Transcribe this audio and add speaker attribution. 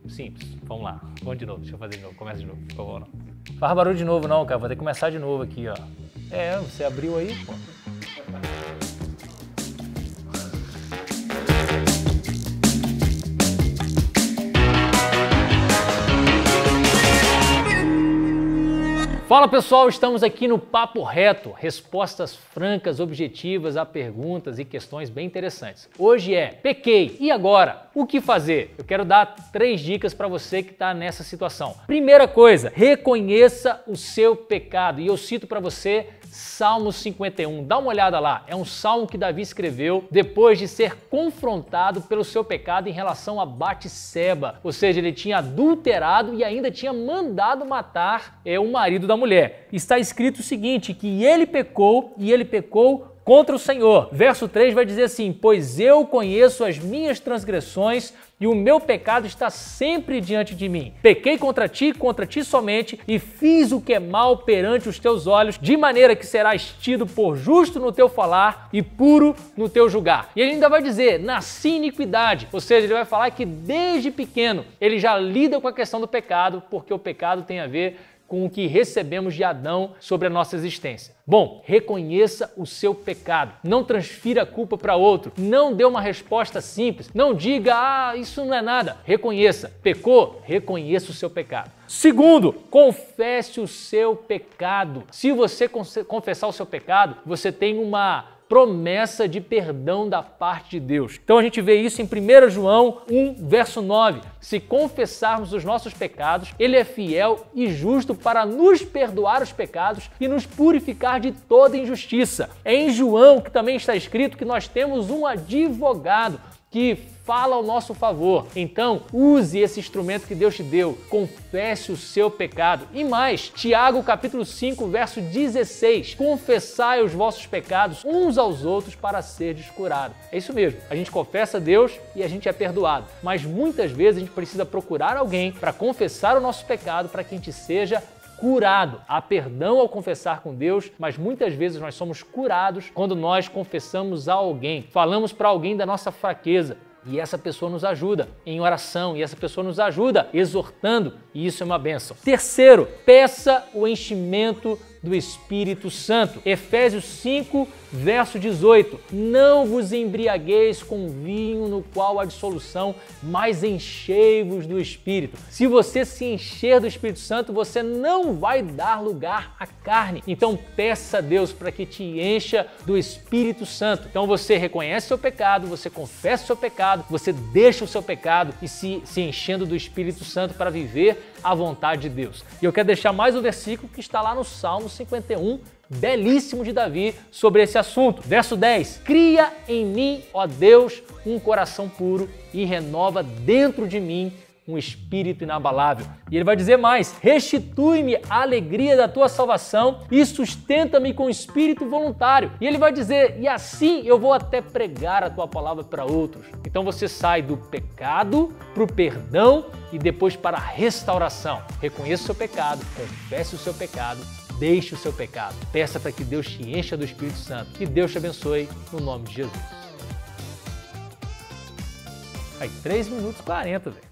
Speaker 1: Simples. Vamos lá. Vamos de novo. Deixa eu fazer de novo. Começa de novo. Por favor, não. Faz barulho de novo não, cara. Vou ter que começar de novo aqui, ó. Você abriu aí, pô. Fala pessoal, estamos aqui no Papo Reto, respostas francas, objetivas a perguntas e questões bem interessantes. Hoje é, pequei, e agora? O que fazer? Eu quero dar 3 dicas para você que está nessa situação. Primeira coisa, reconheça o seu pecado. E eu cito para você Salmo 51, dá uma olhada lá, é um salmo que Davi escreveu depois de ser confrontado pelo seu pecado em relação a Batseba, ou seja, ele tinha adulterado e ainda tinha mandado matar o marido da mulher. Está escrito o seguinte, que ele pecou e ele pecou contra o Senhor. Verso 3 vai dizer assim, pois eu conheço as minhas transgressões e o meu pecado está sempre diante de mim. Pequei contra ti somente, e fiz o que é mal perante os teus olhos, de maneira que serás tido por justo no teu falar e puro no teu julgar. E ele ainda vai dizer, nasci em iniquidade, ou seja, ele vai falar que desde pequeno ele já lida com a questão do pecado, porque o pecado tem a ver com o que recebemos de Adão sobre a nossa existência. Bom, reconheça o seu pecado, não transfira a culpa para outro, não dê uma resposta simples, não diga, isso não é nada. Reconheça, pecou, reconheça o seu pecado. Segundo, confesse o seu pecado. Se você confessar o seu pecado, você tem uma promessa de perdão da parte de Deus. Então a gente vê isso em 1 João 1, verso 9. Se confessarmos os nossos pecados, Ele é fiel e justo para nos perdoar os pecados e nos purificar de toda injustiça. É em João que também está escrito que nós temos um advogado que fala ao nosso favor. Então, use esse instrumento que Deus te deu, confesse o seu pecado. E mais, Tiago capítulo 5, verso 16, confessai os vossos pecados uns aos outros para seres curados. É isso mesmo, a gente confessa a Deus e a gente é perdoado. Mas muitas vezes a gente precisa procurar alguém para confessar o nosso pecado para que a gente seja curado. Há perdão ao confessar com Deus, mas muitas vezes nós somos curados quando nós confessamos a alguém, falamos para alguém da nossa fraqueza. E essa pessoa nos ajuda em oração, e essa pessoa nos ajuda exortando, e isso é uma bênção. Terceiro, peça o enchimento do Espírito Santo. Efésios 5, verso 18. Não vos embriagueis com vinho no qual há dissolução, mas enchei-vos do Espírito. Se você se encher do Espírito Santo, você não vai dar lugar à carne. Então peça a Deus para que te encha do Espírito Santo. Então você reconhece seu pecado, você confessa o seu pecado, você deixa o seu pecado e se enchendo do Espírito Santo para viver a vontade de Deus. E eu quero deixar mais um versículo que está lá no Salmo 51, belíssimo de Davi, sobre esse assunto. Verso 10, cria em mim, ó Deus, um coração puro e renova dentro de mim um espírito inabalável. E ele vai dizer mais, restitui-me a alegria da tua salvação e sustenta-me com espírito voluntário. E ele vai dizer, e assim eu vou até pregar a tua palavra para outros. Então você sai do pecado para o perdão e depois para a restauração. Reconheça o seu pecado, confesse o seu pecado, deixe o seu pecado. Peça para que Deus te encha do Espírito Santo. Que Deus te abençoe no nome de Jesus. Aí, 3 minutos e 40, velho.